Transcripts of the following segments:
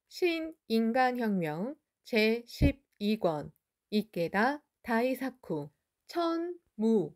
신인간혁명 제12권 이케다 다이사쿠 천무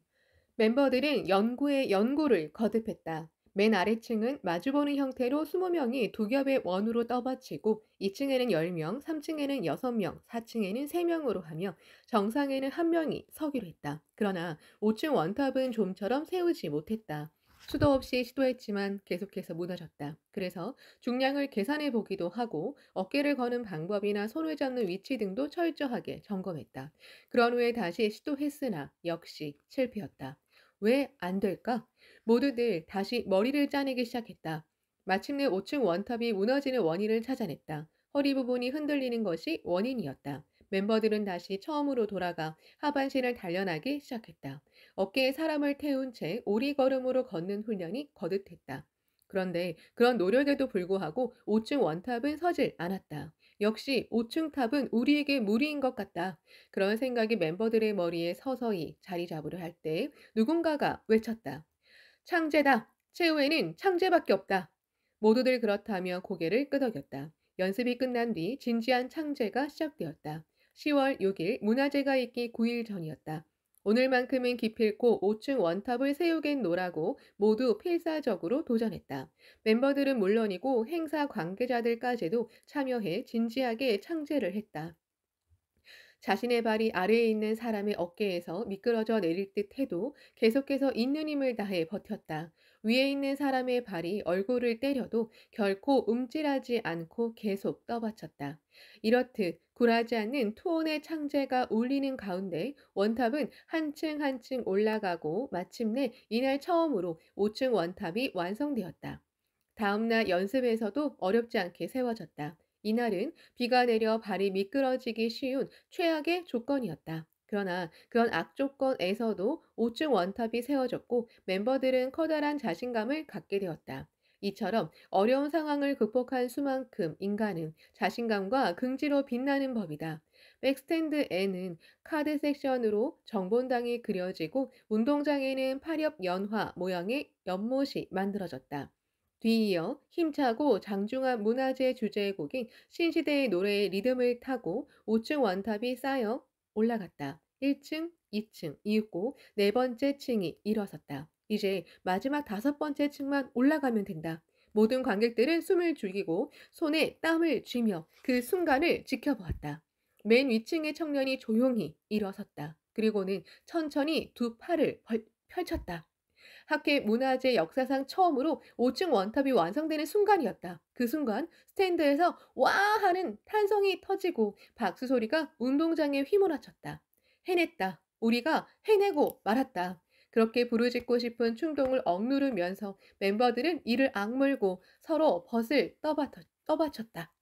멤버들은 연구에 연구를 거듭했다. 맨 아래층은 마주보는 형태로 20명이 두 겹의 원으로 떠받치고 2층에는 10명, 3층에는 6명, 4층에는 3명으로 하며 정상에는 1명이 서기로 했다. 그러나 5층 원탑은 좀처럼 세우지 못했다. 수도 없이 시도했지만 계속해서 무너졌다. 그래서 중량을 계산해 보기도 하고 어깨를 거는 방법이나 손을 잡는 위치 등도 철저하게 점검했다. 그런 후에 다시 시도했으나 역시 실패였다. 왜 안 될까? 모두들 다시 머리를 짜내기 시작했다. 마침내 5층 원탑이 무너지는 원인을 찾아냈다. 허리 부분이 흔들리는 것이 원인이었다. 멤버들은 다시 처음으로 돌아가 하반신을 단련하기 시작했다. 어깨에 사람을 태운 채 오리걸음으로 걷는 훈련이 거듭했다. 그런데 그런 노력에도 불구하고 5층 원탑은 서질 않았다. 역시 5층 탑은 우리에게 무리인 것 같다. 그런 생각이 멤버들의 머리에 서서히 자리 잡으려 할 때 누군가가 외쳤다. 창제다. 최후에는 창제밖에 없다. 모두들 그렇다며 고개를 끄덕였다. 연습이 끝난 뒤 진지한 창제가 시작되었다. 10월 6일 문화제가 있기 9일 전이었다. 오늘만큼은 기필코 5층 원탑을 세우겠노라고 모두 필사적으로 도전했다. 멤버들은 물론이고 행사 관계자들까지도 참여해 진지하게 창제를 했다. 자신의 발이 아래에 있는 사람의 어깨에서 미끄러져 내릴 듯 해도 계속해서 있는 힘을 다해 버텼다. 위에 있는 사람의 발이 얼굴을 때려도 결코 움찔하지 않고 계속 떠받쳤다. 이렇듯 굴하지 않는 투혼의 창제가 울리는 가운데 원탑은 한층 한층 올라가고 마침내 이날 처음으로 5층 원탑이 완성되었다. 다음날 연습에서도 어렵지 않게 세워졌다. 이날은 비가 내려 발이 미끄러지기 쉬운 최악의 조건이었다. 그러나 그런 악조건에서도 5층 원탑이 세워졌고 멤버들은 커다란 자신감을 갖게 되었다. 이처럼 어려운 상황을 극복한 수만큼 인간은 자신감과 긍지로 빛나는 법이다. 백스탠드에는 카드 섹션으로 정본당이 그려지고 운동장에는 파렵 연화 모양의 연못이 만들어졌다. 뒤이어 힘차고 장중한 문화재 주제의 곡인 신시대의 노래의 리듬을 타고 5층 원탑이 쌓여 올라갔다. 1층, 2층, 이윽고 네 번째 층이 일어섰다. 이제 마지막 다섯 번째 층만 올라가면 된다. 모든 관객들은 숨을 죽이고 손에 땀을 쥐며 그 순간을 지켜보았다. 맨 위층의 청년이 조용히 일어섰다. 그리고는 천천히 두 팔을 펼쳤다. 학계 문화재 역사상 처음으로 5층 원탑이 완성되는 순간이었다. 그 순간 스탠드에서 와 하는 탄성이 터지고 박수 소리가 운동장에 휘몰아쳤다. 해냈다. 우리가 해내고 말았다. 그렇게 부르짖고 싶은 충동을 억누르면서 멤버들은 이를 악물고 서로 벗을 떠받쳤다.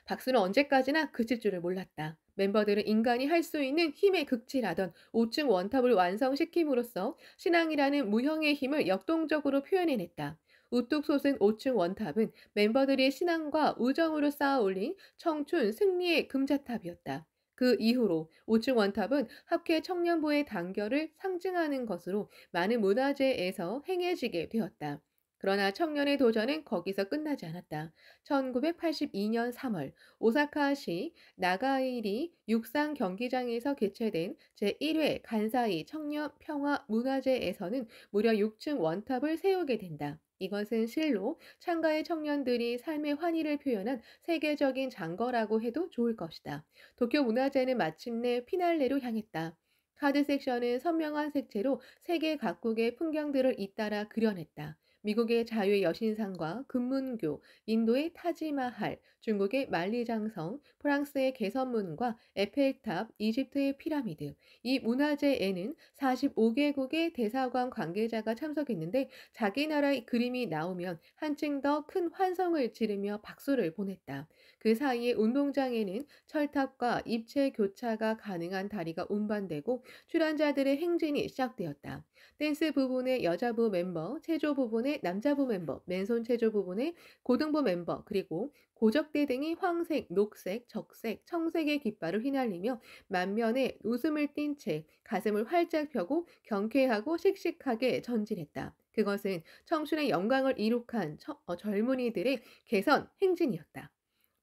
박수는 언제까지나 그칠 줄을 몰랐다. 멤버들은 인간이 할 수 있는 힘의 극치라던 5층 원탑을 완성시킴으로써 신앙이라는 무형의 힘을 역동적으로 표현해냈다. 우뚝 솟은 5층 원탑은 멤버들의 신앙과 우정으로 쌓아 올린 청춘 승리의 금자탑이었다. 그 이후로 5층 원탑은 합계 청년부의 단결을 상징하는 것으로 많은 문화재에서 행해지게 되었다. 그러나 청년의 도전은 거기서 끝나지 않았다. 1982년 3월 오사카시 나가이리 육상 경기장에서 개최된 제1회 간사이 청년 평화 문화제에서는 무려 6층 원탑을 세우게 된다. 이것은 실로 참가의 청년들이 삶의 환희를 표현한 세계적인 장거라고 해도 좋을 것이다. 도쿄 문화제는 마침내 피날레로 향했다. 카드 섹션은 선명한 색채로 세계 각국의 풍경들을 잇따라 그려냈다. 미국의 자유의 여신상과 금문교, 인도의 타지마할, 중국의 만리장성, 프랑스의 개선문과 에펠탑, 이집트의 피라미드. 이 문화제에는 45개국의 대사관 관계자가 참석했는데 자기 나라의 그림이 나오면 한층 더 큰 환성을 지르며 박수를 보냈다. 그 사이에 운동장에는 철탑과 입체 교차가 가능한 다리가 운반되고 출연자들의 행진이 시작되었다. 댄스 부분의 여자부 멤버, 체조 부분의 남자부 멤버, 맨손 체조 부분의 고등부 멤버, 그리고 고적대 등이 황색, 녹색, 적색, 청색의 깃발을 휘날리며 만면에 웃음을 띤 채 가슴을 활짝 펴고 경쾌하고 씩씩하게 전진했다. 그것은 청춘의 영광을 이룩한 젊은이들의 개선 행진이었다.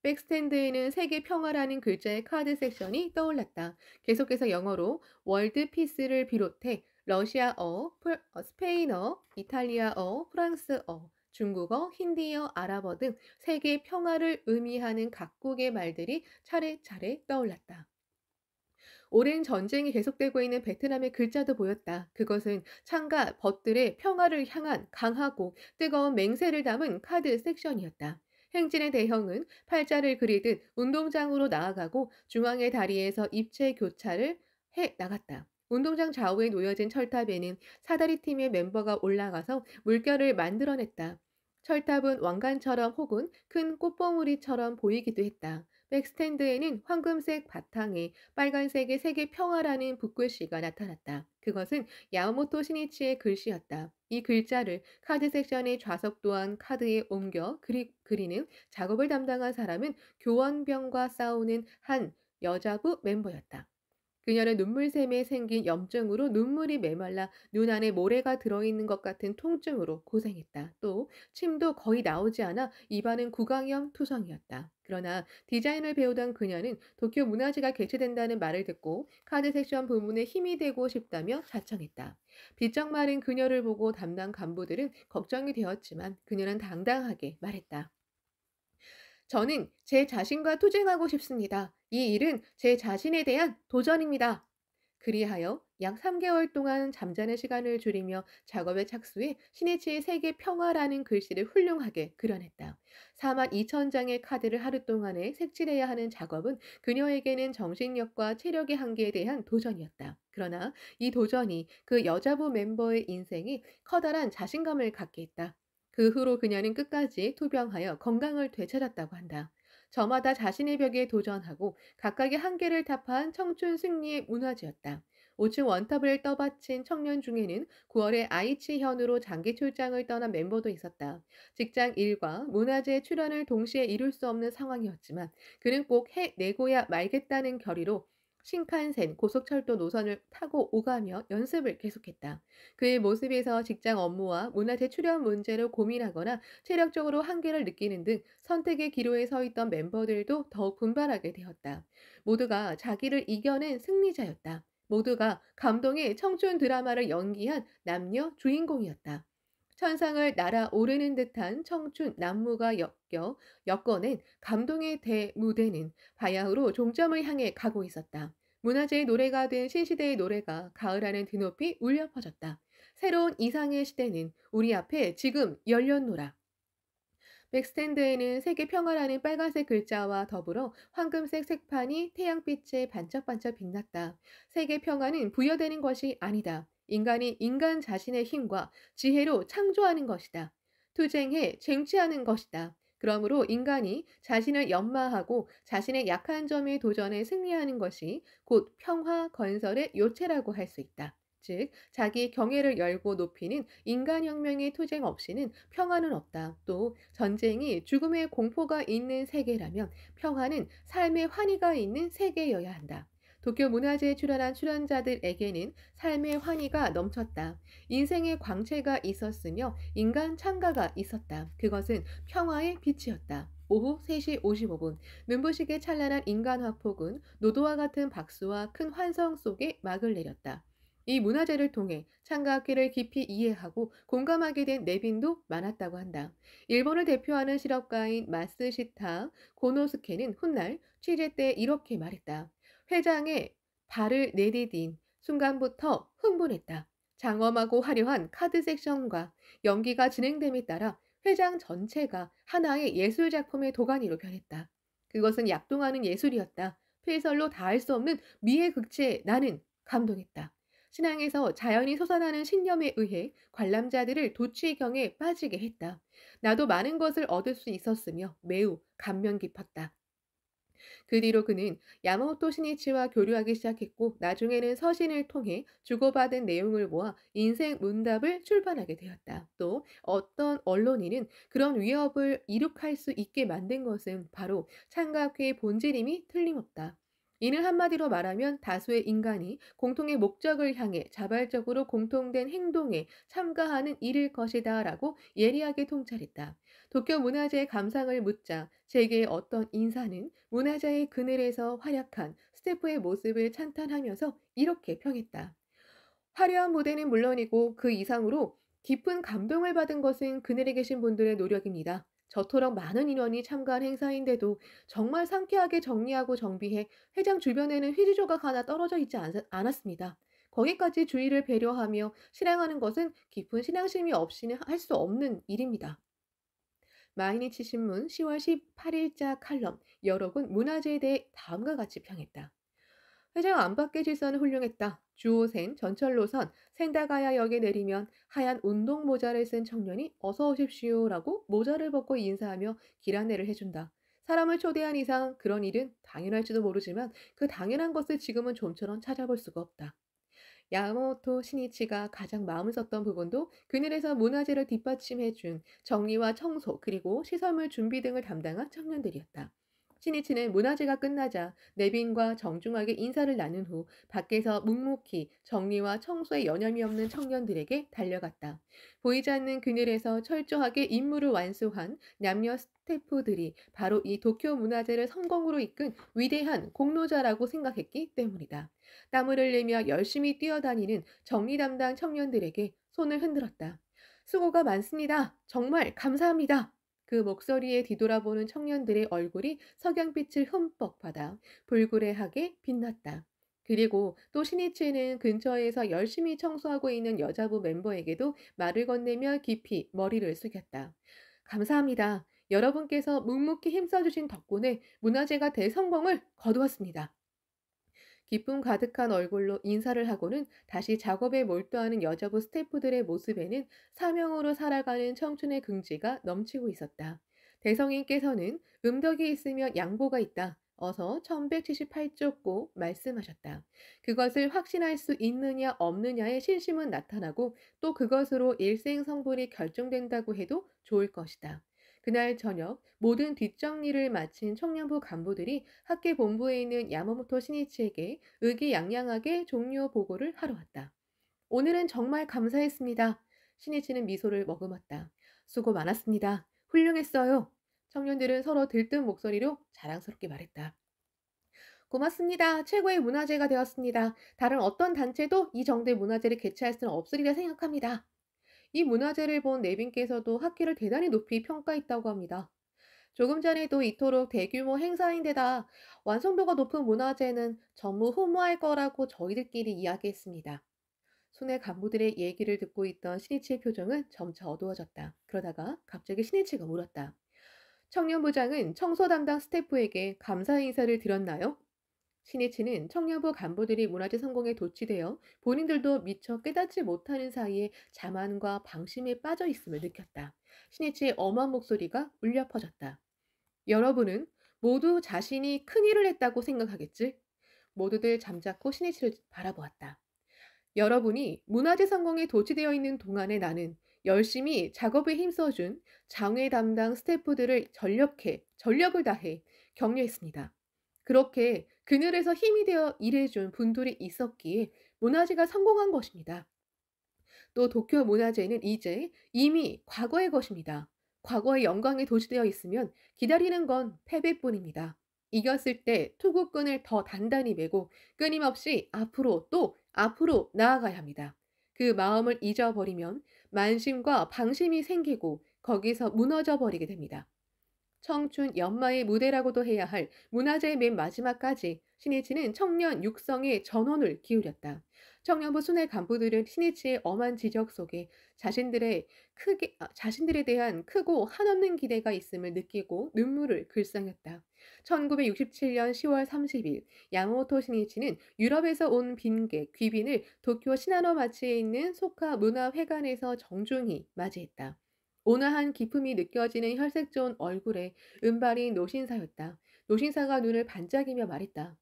백스탠드에는 세계 평화라는 글자의 카드 섹션이 떠올랐다. 계속해서 영어로 월드 피스를 비롯해 러시아어, 스페인어, 이탈리아어, 프랑스어, 중국어, 힌디어, 아랍어 등 세계 평화를 의미하는 각국의 말들이 차례차례 떠올랐다. 오랜 전쟁이 계속되고 있는 베트남의 글자도 보였다. 그것은 창과 벗들의 평화를 향한 강하고 뜨거운 맹세를 담은 카드 섹션이었다. 행진의 대형은 팔자를 그리듯 운동장으로 나아가고 중앙의 다리에서 입체 교차를 해 나갔다. 운동장 좌우에 놓여진 철탑에는 사다리 팀의 멤버가 올라가서 물결을 만들어냈다. 철탑은 왕관처럼 혹은 큰 꽃봉오리처럼 보이기도 했다. 백스탠드에는 황금색 바탕에 빨간색의 세계 평화라는 붓글씨가 나타났다. 그것은 야마모토 시니치의 글씨였다. 이 글자를 카드 섹션의 좌석 또한 카드에 옮겨 그리는 작업을 담당한 사람은 교원병과 싸우는 한 여자부 멤버였다. 그녀는 눈물샘에 생긴 염증으로 눈물이 메말라 눈 안에 모래가 들어있는 것 같은 통증으로 고생했다. 또 침도 거의 나오지 않아 입안은 구강염 투성이었다. 그러나 디자인을 배우던 그녀는 도쿄 문화재가 개최된다는 말을 듣고 카드 섹션 부문에 힘이 되고 싶다며 자청했다. 비쩍 마른 그녀를 보고 담당 간부들은 걱정이 되었지만 그녀는 당당하게 말했다. 저는 제 자신과 투쟁하고 싶습니다. 이 일은 제 자신에 대한 도전입니다. 그리하여 약 3개월 동안 잠자는 시간을 줄이며 작업에 착수해 시니치의 세계 평화라는 글씨를 훌륭하게 그려냈다. 4만 2천 장의 카드를 하루 동안에 색칠해야 하는 작업은 그녀에게는 정신력과 체력의 한계에 대한 도전이었다. 그러나 이 도전이 그 여자부 멤버의 인생에 커다란 자신감을 갖게 했다. 그 후로 그녀는 끝까지 투병하여 건강을 되찾았다고 한다. 저마다 자신의 벽에 도전하고 각각의 한계를 타파한 청춘 승리의 문화재였다. 5층 원탑을 떠받친 청년 중에는 9월에 아이치현으로 장기 출장을 떠난 멤버도 있었다. 직장 일과 문화재 출연을 동시에 이룰 수 없는 상황이었지만 그는 꼭 해내고야 말겠다는 결의로 신칸센 고속철도 노선을 타고 오가며 연습을 계속했다. 그의 모습에서 직장 업무와 문화재 출연 문제를 고민하거나 체력적으로 한계를 느끼는 등 선택의 기로에 서 있던 멤버들도 더욱 분발하게 되었다. 모두가 자기를 이겨낸 승리자였다. 모두가 감동의 청춘 드라마를 연기한 남녀 주인공이었다. 천상을 날아오르는 듯한 청춘 난무가 엮어낸 감동의 대무대는 바야흐로 종점을 향해 가고 있었다. 문화재의 노래가 된 신시대의 노래가 가을하는 드높이 울려 퍼졌다. 새로운 이상의 시대는 우리 앞에 지금 열렸노라. 백스탠드에는 세계 평화라는 빨간색 글자와 더불어 황금색 색판이 태양빛에 반짝반짝 빛났다. 세계 평화는 부여되는 것이 아니다. 인간이 인간 자신의 힘과 지혜로 창조하는 것이다. 투쟁해 쟁취하는 것이다. 그러므로 인간이 자신을 연마하고 자신의 약한 점에 도전해 승리하는 것이 곧 평화 건설의 요체라고 할 수 있다. 즉, 자기 경애를 열고 높이는 인간혁명의 투쟁 없이는 평화는 없다. 또 전쟁이 죽음의 공포가 있는 세계라면 평화는 삶의 환희가 있는 세계여야 한다. 도쿄 문화제에 출연한 출연자들에게는 삶의 환희가 넘쳤다. 인생의 광채가 있었으며 인간 창가가 있었다. 그것은 평화의 빛이었다. 오후 3시 55분 눈부시게 찬란한 인간 화폭은 노도와 같은 박수와 큰 환성 속에 막을 내렸다. 이 문화재를 통해 창가학회를 깊이 이해하고 공감하게 된 내빈도 많았다고 한다. 일본을 대표하는 실업가인 마스시타 고노스케는 훗날 취재 때 이렇게 말했다. 회장의 발을 내디딘 순간부터 흥분했다. 장엄하고 화려한 카드 섹션과 연기가 진행됨에 따라 회장 전체가 하나의 예술작품의 도가니로 변했다. 그것은 약동하는 예술이었다. 필설로 다할 수 없는 미의 극치에 나는 감동했다. 신앙에서 자연이 솟아나는 신념에 의해 관람자들을 도취경에 빠지게 했다. 나도 많은 것을 얻을 수 있었으며 매우 감명 깊었다. 그 뒤로 그는 야마모토 시니치와 교류하기 시작했고 나중에는 서신을 통해 주고받은 내용을 모아 인생 문답을 출판하게 되었다. 또 어떤 언론인은 그런 위협을 이룩할 수 있게 만든 것은 바로 창각회의 본질임이 틀림없다. 이는 한마디로 말하면 다수의 인간이 공통의 목적을 향해 자발적으로 공통된 행동에 참가하는 일일 것이다 라고 예리하게 통찰했다. 도쿄 문화재의 감상을 묻자 세계의 어떤 인사는 문화재의 그늘에서 활약한 스태프의 모습을 찬탄하면서 이렇게 평했다. 화려한 무대는 물론이고 그 이상으로 깊은 감동을 받은 것은 그늘에 계신 분들의 노력입니다. 저토록 많은 인원이 참가한 행사인데도 정말 상쾌하게 정리하고 정비해 회장 주변에는 휴지 조각 하나 떨어져 있지 않았습니다. 거기까지 주의를 배려하며 실행하는 것은 깊은 신앙심이 없이는 할 수 없는 일입니다. 마이니치 신문 10월 18일자 칼럼 여러 군 문화재에 대해 다음과 같이 평했다. 회장 안팎의 질서는 훌륭했다. 주호센 전철노선 센다가야역에 내리면 하얀 운동 모자를 쓴 청년이 어서 오십시오라고 모자를 벗고 인사하며 길 안내를 해준다. 사람을 초대한 이상 그런 일은 당연할지도 모르지만 그 당연한 것을 지금은 좀처럼 찾아볼 수가 없다. 야마모토 시니치가 가장 마음을 썼던 부분도 그늘에서 문화재를 뒷받침해준 정리와 청소 그리고 시설물 준비 등을 담당한 청년들이었다. 시니치는 문화제가 끝나자 내빈과 정중하게 인사를 나눈 후 밖에서 묵묵히 정리와 청소에 여념이 없는 청년들에게 달려갔다. 보이지 않는 그늘에서 철저하게 임무를 완수한 남녀 스태프들이 바로 이 도쿄 문화제를 성공으로 이끈 위대한 공로자라고 생각했기 때문이다. 땀을 흘리며 열심히 뛰어다니는 정리 담당 청년들에게 손을 흔들었다. 수고가 많습니다. 정말 감사합니다. 그 목소리에 뒤돌아보는 청년들의 얼굴이 석양빛을 흠뻑 받아 불그레하게 빛났다. 그리고 또 신이치는 근처에서 열심히 청소하고 있는 여자부 멤버에게도 말을 건네며 깊이 머리를 숙였다. 감사합니다. 여러분께서 묵묵히 힘써주신 덕분에 문화제가 대성공을 거두었습니다. 기쁨 가득한 얼굴로 인사를 하고는 다시 작업에 몰두하는 여자부 스태프들의 모습에는 사명으로 살아가는 청춘의 긍지가 넘치고 있었다. 대성인께서는 음덕이 있으면 양보가 있다. 어서 1178쪽 고 말씀하셨다. 그것을 확신할 수 있느냐 없느냐의 신심은 나타나고 또 그것으로 일생 성불이 결정된다고 해도 좋을 것이다. 그날 저녁 모든 뒷정리를 마친 청년부 간부들이 학계 본부에 있는 야마모토 신이치에게 의기양양하게 종료 보고를 하러 왔다. 오늘은 정말 감사했습니다. 신이치는 미소를 머금었다. 수고 많았습니다. 훌륭했어요. 청년들은 서로 들뜬 목소리로 자랑스럽게 말했다. 고맙습니다. 최고의 문화재가 되었습니다. 다른 어떤 단체도 이 정도의 문화재를 개최할 수는 없으리라 생각합니다. 이 문화재를 본 내빈께서도 학기를 대단히 높이 평가했다고 합니다. 조금 전에도 이토록 대규모 행사인데다 완성도가 높은 문화재는 전무후무할 거라고 저희들끼리 이야기했습니다. 손해 간부들의 얘기를 듣고 있던 신이치의 표정은 점차 어두워졌다. 그러다가 갑자기 신이치가 물었다. 청년부장은 청소 담당 스태프에게 감사 인사를 드렸나요? 신이치는 청년부 간부들이 문화재 성공에 도취되어 본인들도 미처 깨닫지 못하는 사이에 자만과 방심에 빠져 있음을 느꼈다. 신이치의 엄한 목소리가 울려 퍼졌다. 여러분은 모두 자신이 큰일을 했다고 생각하겠지? 모두들 잠자코 신이치를 바라보았다. 여러분이 문화재 성공에 도취되어 있는 동안에 나는 열심히 작업에 힘써준 장외 담당 스태프들을 전력을 다해 격려했습니다. 그렇게 그늘에서 힘이 되어 일해준 분들이 있었기에 문화재가 성공한 것입니다. 또 도쿄 문화재는 이제 이미 과거의 것입니다. 과거의 영광에 도취되어 있으면 기다리는 건 패배뿐입니다. 이겼을 때 투구끈을 더 단단히 메고 끊임없이 앞으로 또 앞으로 나아가야 합니다. 그 마음을 잊어버리면 만심과 방심이 생기고 거기서 무너져 버리게 됩니다. 청춘 연마의 무대라고도 해야 할 문화제의 맨 마지막까지 신이치는 청년 육성에 전원을 기울였다. 청년부 순회 간부들은 신이치의 엄한 지적 속에 자신들에 대한 크고 한없는 기대가 있음을 느끼고 눈물을 글썽였다. 1967년 10월 30일 야마모토 신이치는 유럽에서 온 빈객, 귀빈을 도쿄 시나노 마치에 있는 소카 문화회관에서 정중히 맞이했다. 온화한 기품이 느껴지는 혈색 좋은 얼굴에 은발인 노신사였다. 노신사가 눈을 반짝이며 말했다.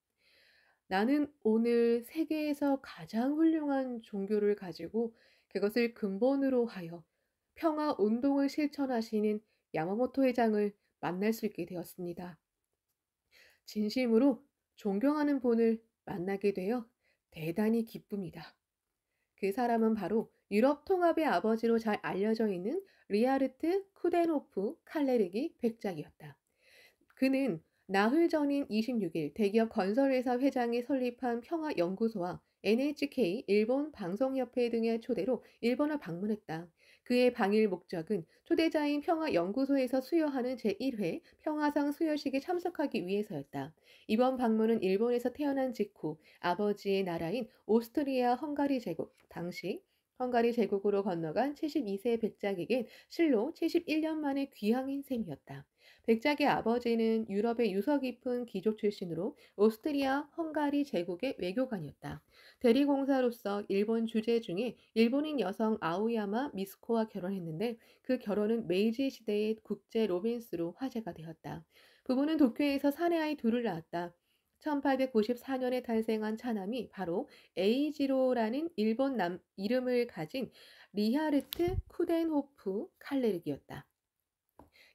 나는 오늘 세계에서 가장 훌륭한 종교를 가지고 그것을 근본으로 하여 평화 운동을 실천하시는 야마모토 회장을 만날 수 있게 되었습니다. 진심으로 존경하는 분을 만나게 되어 대단히 기쁩니다. 그 사람은 바로 유럽 통합의 아버지로 잘 알려져 있는 리하르트 쿠덴호프 칼레르기 백작이었다. 그는 나흘 전인 26일 대기업 건설회사 회장이 설립한 평화연구소와 NHK 일본 방송협회 등의 초대로 일본을 방문했다. 그의 방일 목적은 초대자인 평화연구소에서 수여하는 제1회 평화상 수여식에 참석하기 위해서였다. 이번 방문은 일본에서 태어난 직후 아버지의 나라인 오스트리아 헝가리 제국, 당시 헝가리 제국으로 건너간 72세 백작에겐 실로 71년 만에 귀향인 셈이었다. 백작의 아버지는 유럽의 유서 깊은 귀족 출신으로 오스트리아 헝가리 제국의 외교관이었다. 대리공사로서 일본 주재 중에 일본인 여성 아오야마 미스코와 결혼했는데 그 결혼은 메이지 시대의 국제 로맨스로 화제가 되었다. 부부는 도쿄에서 사내아이 둘을 낳았다. 1894년에 탄생한 차남이 바로 에이지로라는 일본 남 이름을 가진 리하르트 쿠덴호프 칼레르기였다.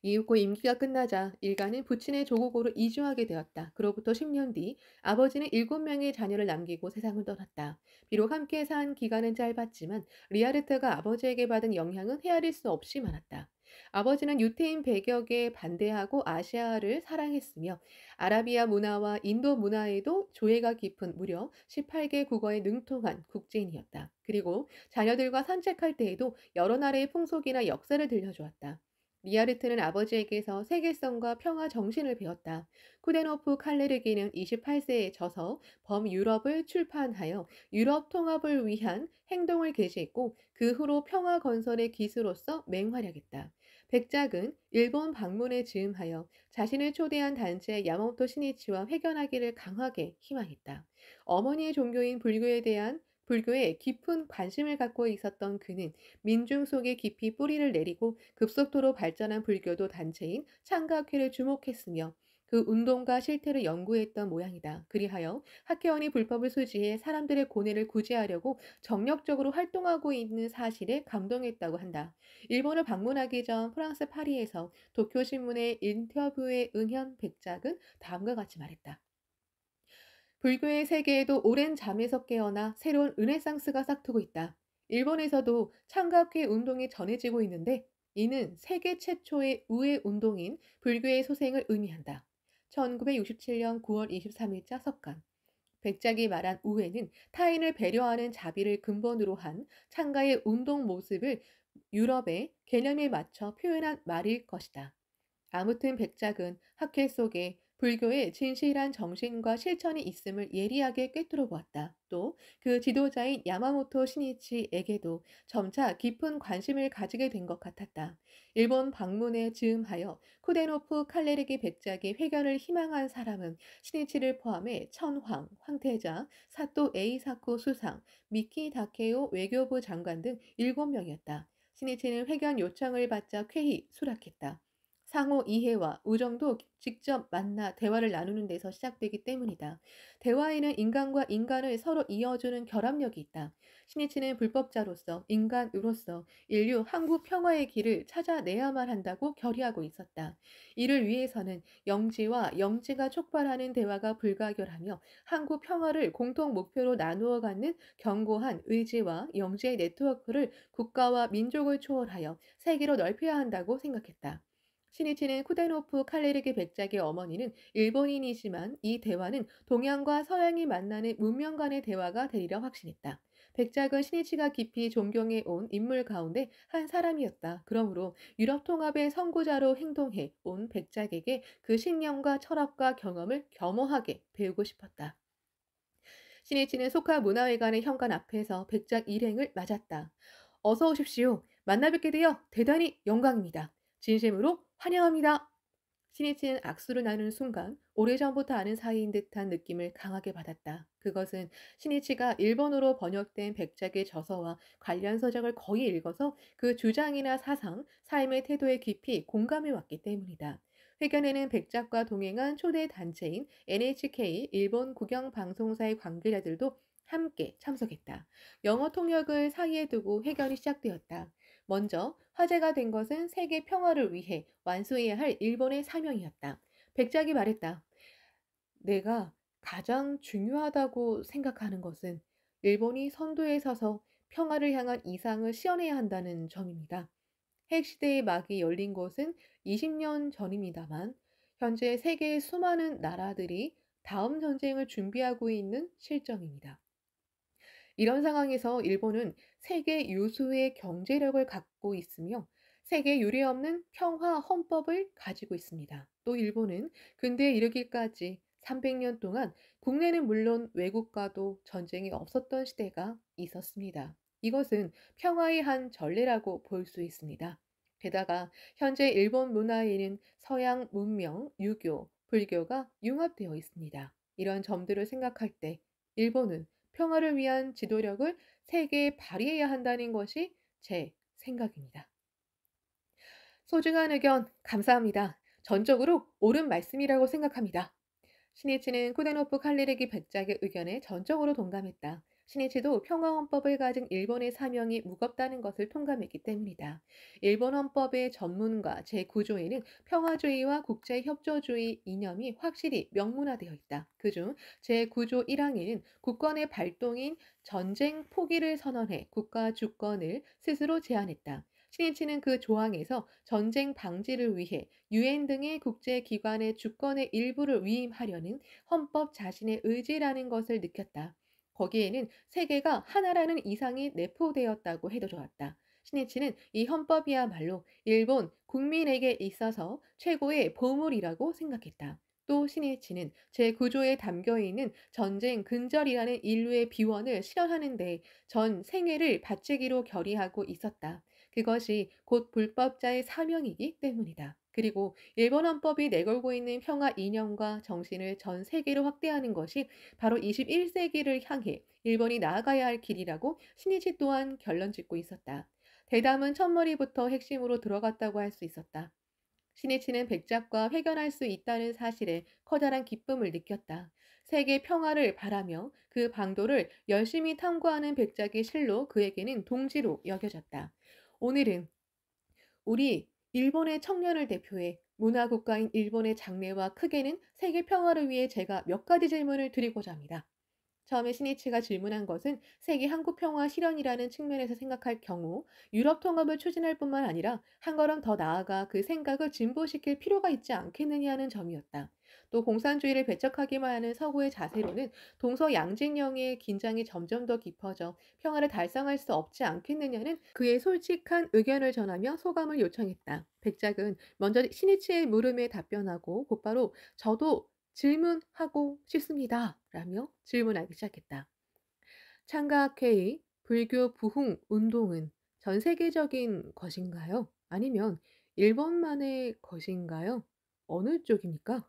이윽고 임기가 끝나자 일가는 부친의 조국으로 이주하게 되었다. 그로부터 10년 뒤 아버지는 7명의 자녀를 남기고 세상을 떠났다. 비록 함께 산 기간은 짧았지만 리하르트가 아버지에게 받은 영향은 헤아릴 수 없이 많았다. 아버지는 유태인 배격에 반대하고 아시아를 사랑했으며 아라비아 문화와 인도 문화에도 조예가 깊은 무려 18개 국어에 능통한 국제인이었다. 그리고 자녀들과 산책할 때에도 여러 나라의 풍속이나 역사를 들려주었다. 리하르트는 아버지에게서 세계성과 평화 정신을 배웠다. 쿠덴호프 칼레르기는 28세에 져서 범유럽을 출판하여 유럽 통합을 위한 행동을 개시했고 그 후로 평화 건설의 기수로서 맹활약했다. 백작은 일본 방문에 즈음하여 자신을 초대한 단체 야마모토 시니치와 회견하기를 강하게 희망했다. 어머니의 종교인 불교에 깊은 관심을 갖고 있었던 그는 민중 속에 깊이 뿌리를 내리고 급속도로 발전한 불교도 단체인 창각회를 주목했으며 그 운동과 실태를 연구했던 모양이다. 그리하여 학회원이 불법을 소지해 사람들의 고뇌를 구제하려고 정력적으로 활동하고 있는 사실에 감동했다고 한다. 일본을 방문하기 전 프랑스 파리에서 도쿄신문의 인터뷰에 응한 백작은 다음과 같이 말했다. 불교의 세계에도 오랜 잠에서 깨어나 새로운 르네상스가 싹트고 있다. 일본에서도 창각회 운동이 전해지고 있는데 이는 세계 최초의 우회 운동인 불교의 소생을 의미한다. 1967년 9월 23일자 석간. 백작이 말한 우회는 타인을 배려하는 자비를 근본으로 한 창가의 운동 모습을 유럽의 개념에 맞춰 표현한 말일 것이다. 아무튼 백작은 학회 속에 불교의 진실한 정신과 실천이 있음을 예리하게 꿰뚫어 보았다. 또 그 지도자인 야마모토 시니치에게도 점차 깊은 관심을 가지게 된 것 같았다. 일본 방문에 즈음하여 쿠데노프 칼레르기 백작의 회견을 희망한 사람은 시니치를 포함해 천황, 황태자, 사또 에이사코 수상, 미키 다케오 외교부 장관 등 7명이었다. 시니치는 회견 요청을 받자 쾌히 수락했다. 상호 이해와 우정도 직접 만나 대화를 나누는 데서 시작되기 때문이다. 대화에는 인간과 인간을 서로 이어주는 결합력이 있다. 신이치는 불법자로서 인간으로서 인류 한국 평화의 길을 찾아내야만 한다고 결의하고 있었다. 이를 위해서는 영지와 영지가 촉발하는 대화가 불가결하며 한국 평화를 공통 목표로 나누어 갖는 견고한 의지와 영지의 네트워크를 국가와 민족을 초월하여 세계로 넓혀야 한다고 생각했다. 시니치는 쿠데노프 칼레르기 백작의 어머니는 일본인이지만 이 대화는 동양과 서양이 만나는 문명 간의 대화가 되리라 확신했다. 백작은 시니치가 깊이 존경해 온 인물 가운데 한 사람이었다. 그러므로 유럽 통합의 선구자로 행동해 온 백작에게 그 신념과 철학과 경험을 겸허하게 배우고 싶었다. 시니치는 소카 문화회관의 현관 앞에서 백작 일행을 맞았다. 어서 오십시오. 만나 뵙게 되어 대단히 영광입니다. 진심으로 환영합니다. 시니치는 악수를 나누는 순간 오래전부터 아는 사이인 듯한 느낌을 강하게 받았다. 그것은 시니치가 일본어로 번역된 백작의 저서와 관련 서적을 거의 읽어서 그 주장이나 사상, 삶의 태도에 깊이 공감해 왔기 때문이다. 회견에는 백작과 동행한 초대 단체인 NHK 일본 국영방송사의 관계자들도 함께 참석했다. 영어 통역을 사이에 두고 회견이 시작되었다. 먼저 화제가 된 것은 세계 평화를 위해 완수해야 할 일본의 사명이었다. 백작이 말했다. 내가 가장 중요하다고 생각하는 것은 일본이 선두에 서서 평화를 향한 이상을 실현해야 한다는 점입니다. 핵시대의 막이 열린 것은 20년 전입니다만, 현재 세계의 수많은 나라들이 다음 전쟁을 준비하고 있는 실정입니다. 이런 상황에서 일본은 세계 유수의 경제력을 갖고 있으며 세계 유례없는 평화 헌법을 가지고 있습니다. 또 일본은 근대에 이르기까지 300년 동안 국내는 물론 외국과도 전쟁이 없었던 시대가 있었습니다. 이것은 평화의 한 전례라고 볼 수 있습니다. 게다가 현재 일본 문화에는 서양 문명, 유교, 불교가 융합되어 있습니다. 이런 점들을 생각할 때 일본은 평화를 위한 지도력을 세계에 발휘해야 한다는 것이 제 생각입니다. 소중한 의견 감사합니다. 전적으로 옳은 말씀이라고 생각합니다. 신이치는 쿠데노프 칼리레기 백작의 의견에 전적으로 동감했다. 신이치도 평화헌법을 가진 일본의 사명이 무겁다는 것을 통감했기 때문이다. 일본 헌법의 전문과 제9조에는 평화주의와 국제협조주의 이념이 확실히 명문화되어 있다. 그중 제9조 1항에는 국권의 발동인 전쟁 포기를 선언해 국가 주권을 스스로 제한했다. 신이치는 그 조항에서 전쟁 방지를 위해 유엔 등의 국제기관의 주권의 일부를 위임하려는 헌법 자신의 의지라는 것을 느꼈다. 거기에는 세계가 하나라는 이상이 내포되었다고 해도 좋았다. 신이치는 이 헌법이야말로 일본 국민에게 있어서 최고의 보물이라고 생각했다. 또 신이치는 제9조에 담겨 있는 전쟁 근절이라는 인류의 비원을 실현하는 데 전 생애를 바치기로 결의하고 있었다. 그것이 곧 불법자의 사명이기 때문이다. 그리고 일본 헌법이 내걸고 있는 평화 이념과 정신을 전 세계로 확대하는 것이 바로 21세기를 향해 일본이 나아가야 할 길이라고 신이치 또한 결론 짓고 있었다. 대담은 첫머리부터 핵심으로 들어갔다고 할 수 있었다. 신이치는 백작과 회견할 수 있다는 사실에 커다란 기쁨을 느꼈다. 세계 평화를 바라며 그 방도를 열심히 탐구하는 백작의 실로 그에게는 동지로 여겨졌다. 오늘은 우리 일본의 청년을 대표해 문화국가인 일본의 장래와 크게는 세계 평화를 위해 제가 몇 가지 질문을 드리고자 합니다. 처음에 신이치가 질문한 것은 세계 한국평화 실현이라는 측면에서 생각할 경우 유럽 통합을 추진할 뿐만 아니라 한 걸음 더 나아가 그 생각을 진보시킬 필요가 있지 않겠느냐는 점이었다. 또 공산주의를 배척하기만 하는 서구의 자세로는 동서양진령의 긴장이 점점 더 깊어져 평화를 달성할 수 없지 않겠느냐는 그의 솔직한 의견을 전하며 소감을 요청했다. 백작은 먼저 신이치의 물음에 답변하고 곧바로 저도 질문하고 싶습니다. 라며 질문하기 시작했다. 창가학회의 불교 부흥 운동은 전 세계적인 것인가요? 아니면 일본만의 것인가요? 어느 쪽입니까?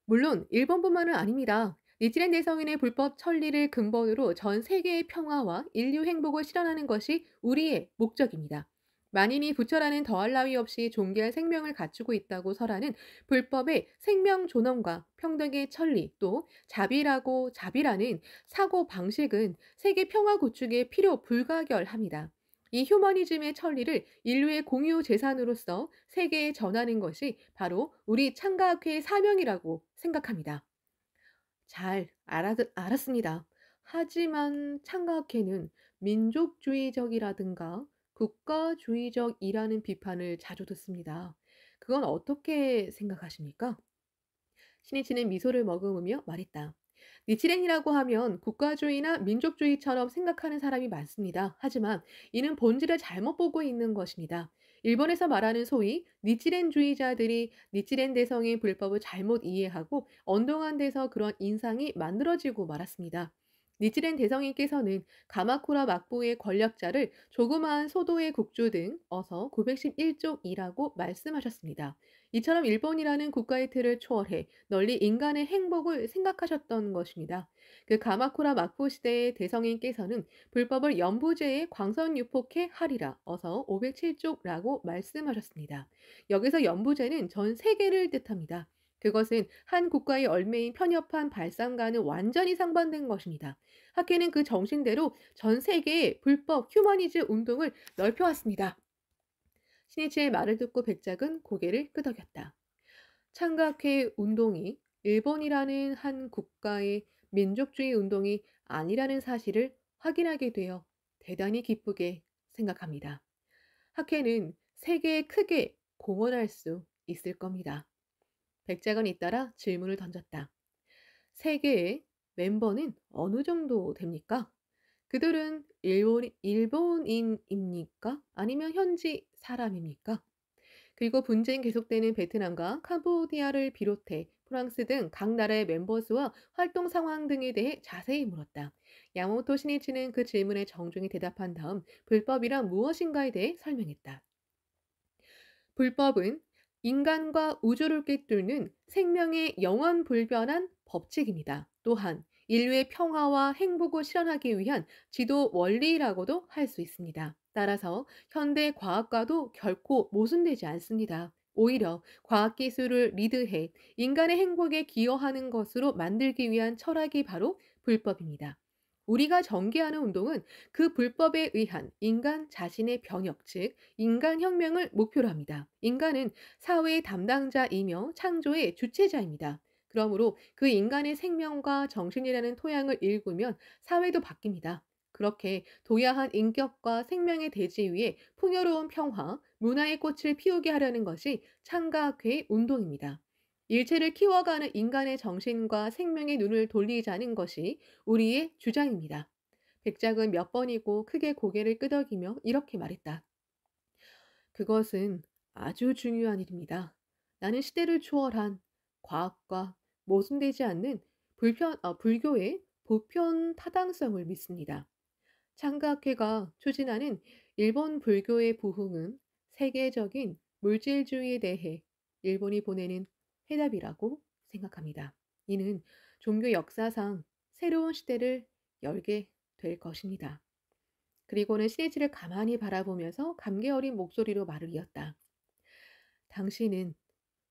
물론 일본뿐만은 아닙니다. 니치렌 대성인의 불법 천리를 근본으로 전 세계의 평화와 인류 행복을 실현하는 것이 우리의 목적입니다. 만인이 부처라는 더할 나위 없이 존귀한 생명을 갖추고 있다고 설하는 불법의 생명 존엄과 평등의 천리 또 자비라는 사고 방식은 세계 평화 구축에 필요 불가결합니다. 이 휴머니즘의 천리를 인류의 공유 재산으로서 세계에 전하는 것이 바로 우리 창가학회의 사명이라고 생각합니다. 알았습니다. 하지만 창가학회는 민족주의적이라든가 국가주의적이라는 비판을 자주 듣습니다. 그건 어떻게 생각하십니까? 신이치는 미소를 머금으며 말했다. 니치렌이라고 하면 국가주의나 민족주의처럼 생각하는 사람이 많습니다. 하지만 이는 본질을 잘못 보고 있는 것입니다. 일본에서 말하는 소위 니치렌주의자들이 니치렌 대성의 불법을 잘못 이해하고 언동한 데서 그런 인상이 만들어지고 말았습니다. 니치렌 대성인께서는 가마쿠라 막부의 권력자를 조그마한 소도의 국주 등 어서 911쪽이라고 말씀하셨습니다. 이처럼 일본이라는 국가의 틀을 초월해 널리 인간의 행복을 생각하셨던 것입니다. 그 가마쿠라 막부 시대의 대성인께서는 불법을 연부제에 광선유폭해 하리라 어서 507쪽라고 말씀하셨습니다. 여기서 연부제는 전 세계를 뜻합니다. 그것은 한 국가의 얼매인 편협한 발상과는 완전히 상반된 것입니다. 학회는 그 정신대로 전 세계의 불법 휴머니즘 운동을 넓혀왔습니다. 신이치의 말을 듣고 백작은 고개를 끄덕였다. 창각회 운동이 일본이라는 한 국가의 민족주의 운동이 아니라는 사실을 확인하게 되어 대단히 기쁘게 생각합니다. 학회는 세계에 크게 공헌할 수 있을 겁니다. 백작은 잇따라 질문을 던졌다. 세계의 멤버는 어느 정도 됩니까? 그들은 일본인입니까? 아니면 현지 사람입니까? 그리고 분쟁 계속되는 베트남과 캄보디아를 비롯해 프랑스 등 각 나라의 멤버 수와 활동 상황 등에 대해 자세히 물었다. 야마모토 신이치는 그 질문에 정중히 대답한 다음 불법이란 무엇인가에 대해 설명했다. 불법은 인간과 우주를 꿰뚫는 생명의 영원 불변한 법칙입니다. 또한 인류의 평화와 행복을 실현하기 위한 지도 원리라고도 할 수 있습니다. 따라서 현대 과학과도 결코 모순되지 않습니다. 오히려 과학기술을 리드해 인간의 행복에 기여하는 것으로 만들기 위한 철학이 바로 불법입니다. 우리가 전개하는 운동은 그 불법에 의한 인간 자신의 변혁, 즉 인간혁명을 목표로 합니다. 인간은 사회의 담당자이며 창조의 주체자입니다. 그러므로 그 인간의 생명과 정신이라는 토양을 일구면 사회도 바뀝니다. 그렇게 도야한 인격과 생명의 대지 위에 풍요로운 평화, 문화의 꽃을 피우게 하려는 것이 창과학회의 운동입니다. 일체를 키워가는 인간의 정신과 생명의 눈을 돌리자는 것이 우리의 주장입니다. 백작은 몇 번이고 크게 고개를 끄덕이며 이렇게 말했다. 그것은 아주 중요한 일입니다. 나는 시대를 초월한 과학과 모순되지 않는 불교의 보편 타당성을 믿습니다. 창가학회가 추진하는 일본 불교의 부흥은 세계적인 물질주의에 대해 일본이 보내는 해답이라고 생각합니다. 이는 종교 역사상 새로운 시대를 열게 될 것입니다. 그리고는 시리즈를 가만히 바라보면서 감개 어린 목소리로 말을 이었다. 당신은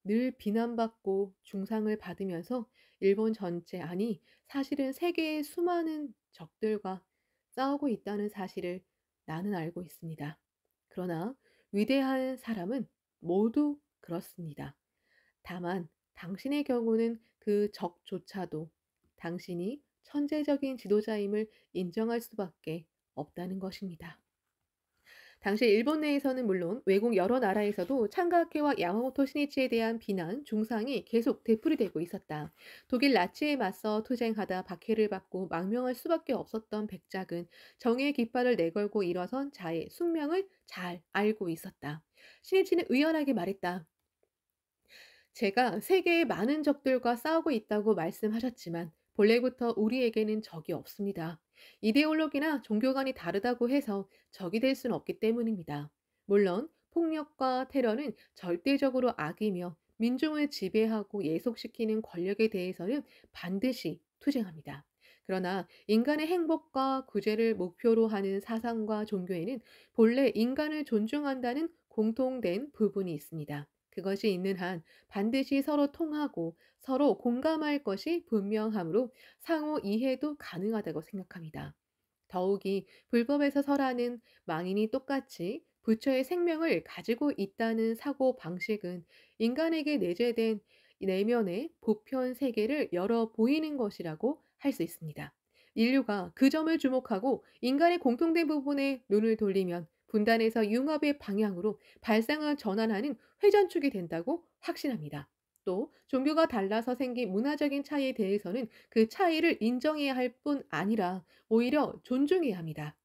늘 비난받고 중상을 받으면서 일본 전체, 아니, 사실은 세계의 수많은 적들과 싸우고 있다는 사실을 나는 알고 있습니다. 그러나 위대한 사람은 모두 그렇습니다. 다만 당신의 경우는 그 적조차도 당신이 천재적인 지도자임을 인정할 수밖에 없다는 것입니다. 당시 일본 내에서는 물론 외국 여러 나라에서도 창가학회와 야마모토 신이치에 대한 비난, 중상이 계속 되풀이되고 있었다. 독일 나치에 맞서 투쟁하다 박해를 받고 망명할 수밖에 없었던 백작은 정의의 깃발을 내걸고 일어선 자의 숙명을 잘 알고 있었다. 신이치는 의연하게 말했다. 제가 세계의 많은 적들과 싸우고 있다고 말씀하셨지만 본래부터 우리에게는 적이 없습니다. 이데올로기나 종교관이 다르다고 해서 적이 될 수는 없기 때문입니다. 물론 폭력과 테러는 절대적으로 악이며 민중을 지배하고 예속시키는 권력에 대해서는 반드시 투쟁합니다. 그러나 인간의 행복과 구제를 목표로 하는 사상과 종교에는 본래 인간을 존중한다는 공통된 부분이 있습니다. 그것이 있는 한 반드시 서로 통하고 서로 공감할 것이 분명하므로 상호 이해도 가능하다고 생각합니다. 더욱이 불법에서 설하는 망인이 똑같이 부처의 생명을 가지고 있다는 사고 방식은 인간에게 내재된 내면의 보편 세계를 열어 보이는 것이라고 할 수 있습니다. 인류가 그 점을 주목하고 인간의 공통된 부분에 눈을 돌리면 분단에서 융합의 방향으로 발상을 전환하는 회전축이 된다고 확신합니다. 또 종교가 달라서 생긴 문화적인 차이에 대해서는 그 차이를 인정해야 할 뿐 아니라 오히려 존중해야 합니다.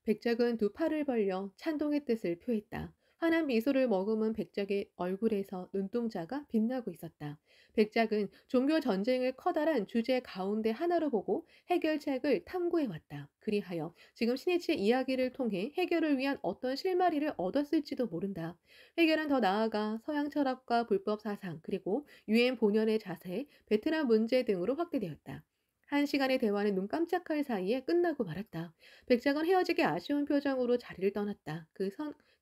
백작은 두 팔을 벌려 찬동의 뜻을 표했다. 환한 미소를 머금은 백작의 얼굴에서 눈동자가 빛나고 있었다. 백작은 종교 전쟁을 커다란 주제 가운데 하나로 보고 해결책을 탐구해왔다. 그리하여 지금 신이치의 이야기를 통해 해결을 위한 어떤 실마리를 얻었을지도 모른다. 해결은 더 나아가 서양 철학과 불법 사상, 그리고 유엔 본연의 자세, 베트남 문제 등으로 확대되었다. 한 시간의 대화는 눈 깜짝할 사이에 끝나고 말았다. 백작은 헤어지기 아쉬운 표정으로 자리를 떠났다.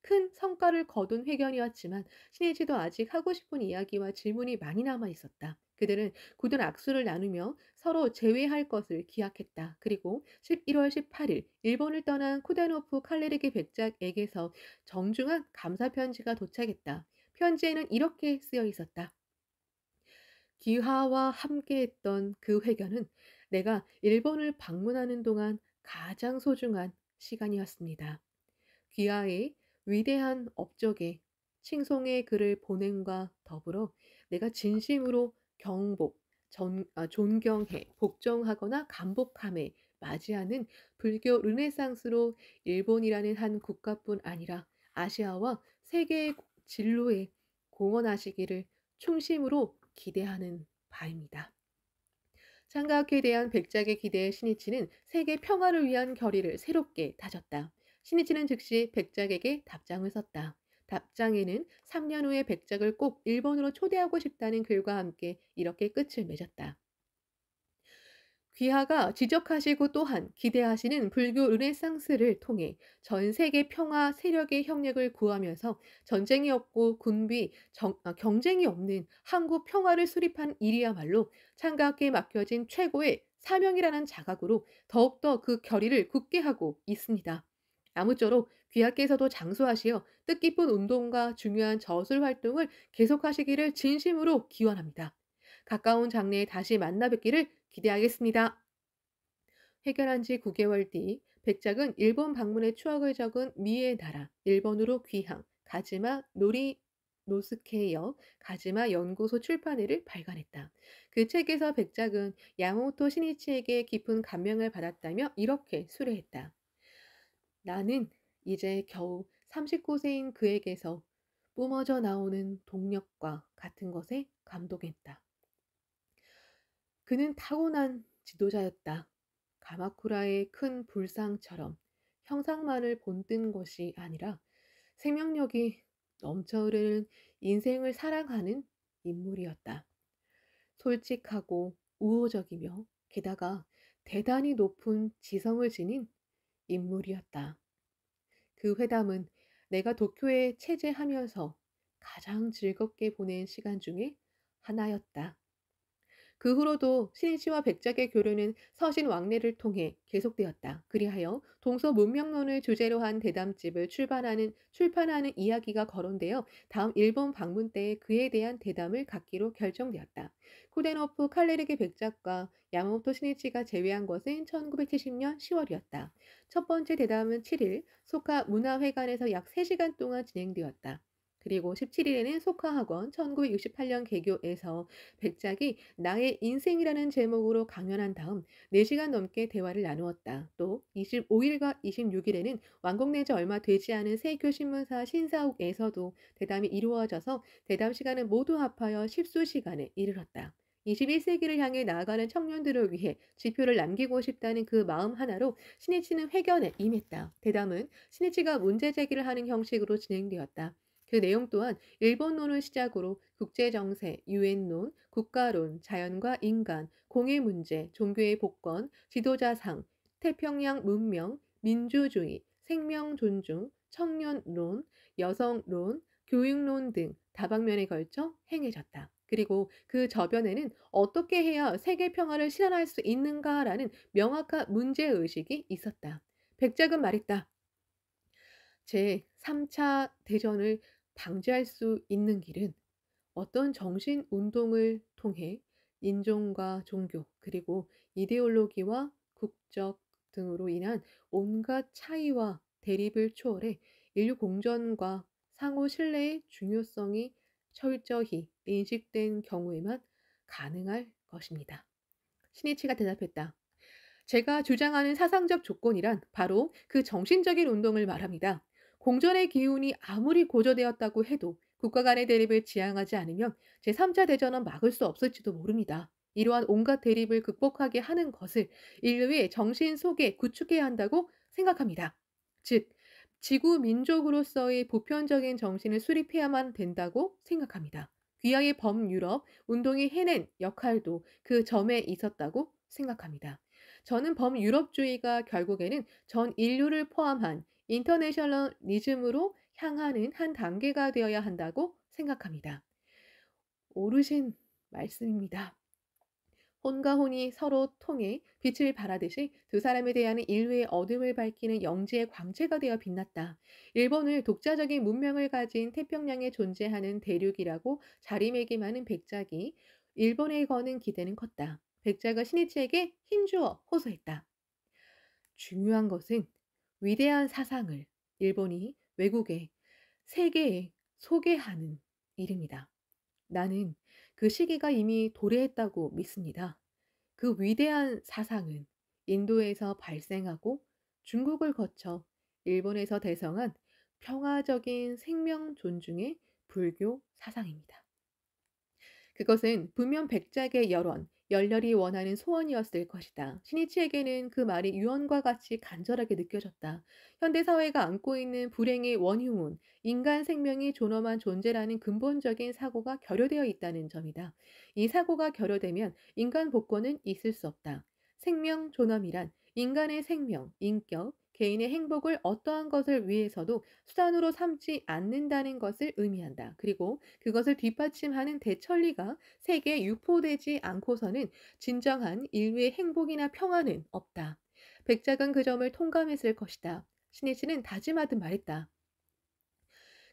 큰 성과를 거둔 회견이었지만 신이치도 아직 하고 싶은 이야기와 질문이 많이 남아 있었다. 그들은 굳은 악수를 나누며 서로 재회할 것을 기약했다. 그리고 11월 18일 일본을 떠난 쿠데노프 칼레르기 백작에게서 정중한 감사 편지가 도착했다. 편지에는 이렇게 쓰여 있었다. 기하와 함께했던 그 회견은 내가 일본을 방문하는 동안 가장 소중한 시간이었습니다. 귀하의 위대한 업적에 칭송의 글을 보냄과 더불어 내가 진심으로 존경해 복종하거나 감복함에 맞이하는 불교 르네상스로 일본이라는 한 국가뿐 아니라 아시아와 세계의 진로에 공헌하시기를 충심으로 기대하는 바입니다. 장가학회에 대한 백작의 기대에 신이치는 세계 평화를 위한 결의를 새롭게 다졌다. 신이치는 즉시 백작에게 답장을 썼다. 답장에는 3년 후에 백작을 꼭 일본으로 초대하고 싶다는 글과 함께 이렇게 끝을 맺었다. 귀하가 지적하시고 또한 기대하시는 불교 르네상스를 통해 전 세계 평화 세력의 협력을 구하면서 전쟁이 없고 경쟁이 없는 한국 평화를 수립한 일이야말로 창가학계에 맡겨진 최고의 사명이라는 자각으로 더욱더 그 결의를 굳게 하고 있습니다. 아무쪼록 귀하께서도 장수하시어 뜻깊은 운동과 중요한 저술 활동을 계속하시기를 진심으로 기원합니다. 가까운 장래에 다시 만나 뵙기를 기대하겠습니다. 해결한 지 9개월 뒤 백작은 일본 방문의 추억을 적은 미의 나라, 일본으로 귀향, 가지마 노리 노스케여 가지마 연구소 출판회를 발간했다. 그 책에서 백작은 야마모토 신이치에게 깊은 감명을 받았다며 이렇게 수레했다. 나는 이제 겨우 39세인 그에게서 뿜어져 나오는 동력과 같은 것에 감동했다. 그는 타고난 지도자였다. 가마쿠라의 큰 불상처럼 형상만을 본뜬 것이 아니라 생명력이 넘쳐 흐르는 인생을 살아가는 인물이었다. 솔직하고 우호적이며 게다가 대단히 높은 지성을 지닌 인물이었다. 그 회담은 내가 도쿄에 체제하면서 가장 즐겁게 보낸 시간 중에 하나였다. 그 후로도 신이치와 백작의 교류는 서신 왕래를 통해 계속되었다. 그리하여 동서 문명론을 주제로 한 대담집을 출판하는 이야기가 거론되어 다음 일본 방문 때 그에 대한 대담을 갖기로 결정되었다. 쿠데노프 칼레르기 백작과 야마모토 신이치가 제외한 것은 1970년 10월이었다. 첫 번째 대담은 7일 소카 문화회관에서 약 3시간 동안 진행되었다. 그리고 17일에는 소카학원 1968년 개교에서 백작이 나의 인생이라는 제목으로 강연한 다음 4시간 넘게 대화를 나누었다. 또 25일과 26일에는 완공된 지 얼마 되지 않은 세교 신문사 신사옥에서도 대담이 이루어져서 대담 시간은 모두 합하여 10수시간에 이르렀다. 21세기를 향해 나아가는 청년들을 위해 지표를 남기고 싶다는 그 마음 하나로 신이치는 회견에 임했다. 대담은 신이치가 문제 제기를 하는 형식으로 진행되었다. 그 내용 또한 일본론을 시작으로 국제정세, 유엔론, 국가론, 자연과 인간, 공의 문제, 종교의 복권, 지도자상, 태평양 문명, 민주주의, 생명 존중, 청년론, 여성론, 교육론 등 다방면에 걸쳐 행해졌다. 그리고 그 저변에는 어떻게 해야 세계 평화를 실현할 수 있는가라는 명확한 문제의식이 있었다. 백작은 말했다. 제 3차 대전을 방지할 수 있는 길은 어떤 정신 운동을 통해 인종과 종교 그리고 이데올로기와 국적 등으로 인한 온갖 차이와 대립을 초월해 인류 공존과 상호 신뢰의 중요성이 철저히 인식된 경우에만 가능할 것입니다. 신이치가 대답했다. 제가 주장하는 사상적 조건이란 바로 그 정신적인 운동을 말합니다. 공전의 기운이 아무리 고조되었다고 해도 국가 간의 대립을 지향하지 않으면 제3차 대전은 막을 수 없을지도 모릅니다. 이러한 온갖 대립을 극복하게 하는 것을 인류의 정신 속에 구축해야 한다고 생각합니다. 즉, 지구 민족으로서의 보편적인 정신을 수립해야만 된다고 생각합니다. 귀하의 범유럽 운동이 해낸 역할도 그 점에 있었다고 생각합니다. 저는 범유럽주의가 결국에는 전 인류를 포함한 인터내셔널리즘으로 향하는 한 단계가 되어야 한다고 생각합니다. 옳으신 말씀입니다. 혼과 혼이 서로 통해 빛을 발하듯이 두 사람에 대한 인류의 어둠을 밝히는 영지의 광채가 되어 빛났다. 일본을 독자적인 문명을 가진 태평양에 존재하는 대륙이라고 자리매김하는 백작이 일본에 거는 기대는 컸다. 백작은 신이치에게 힘주어 호소했다. 중요한 것은 위대한 사상을 일본이 외국에 세계에 소개하는 일입니다. 나는 그 시기가 이미 도래했다고 믿습니다. 그 위대한 사상은 인도에서 발생하고 중국을 거쳐 일본에서 대성한 평화적인 생명 존중의 불교 사상입니다. 그것은 분명 백작의 열원, 열렬히 원하는 소원이었을 것이다. 신이치에게는 그 말이 유언과 같이 간절하게 느껴졌다. 현대 사회가 안고 있는 불행의 원흉은 인간 생명이 존엄한 존재라는 근본적인 사고가 결여되어 있다는 점이다. 이 사고가 결여되면 인간 복권은 있을 수 없다. 생명 존엄이란 인간의 생명, 인격, 개인의 행복을 어떠한 것을 위해서도 수단으로 삼지 않는다는 것을 의미한다. 그리고 그것을 뒷받침하는 대천리가 세계에 유포되지 않고서는 진정한 인류의 행복이나 평화는 없다. 백작은 그 점을 통감했을 것이다. 신이치는 다짐하듯 말했다.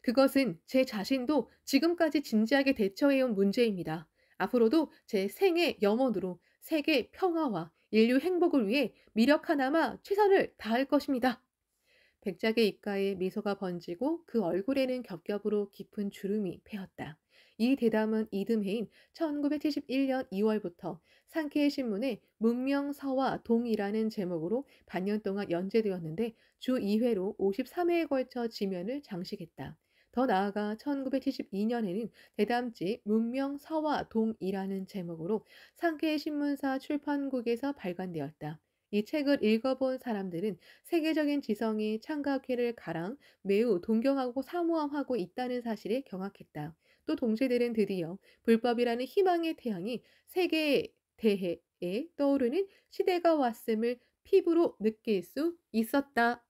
그것은 제 자신도 지금까지 진지하게 대처해온 문제입니다. 앞으로도 제 생의 염원으로 세계 평화와 인류 행복을 위해 미력 하나마 최선을 다할 것입니다. 백작의 입가에 미소가 번지고 그 얼굴에는 겹겹으로 깊은 주름이 패었다. 이 대담은 이듬해인 1971년 2월부터 상케이 신문에 문명서와 동이라는 제목으로 반년 동안 연재되었는데 주 2회로 53회에 걸쳐 지면을 장식했다. 더 나아가 1972년에는 대담집 문명서와 동이라는 제목으로 상케이 신문사 출판국에서 발간되었다. 이 책을 읽어본 사람들은 세계적인 지성이 창각회를 가랑 매우 동경하고 사모함하고 있다는 사실에 경악했다. 또 동시들은 드디어 불법이라는 희망의 태양이 세계에 대해 떠오르는 시대가 왔음을 피부로 느낄 수 있었다.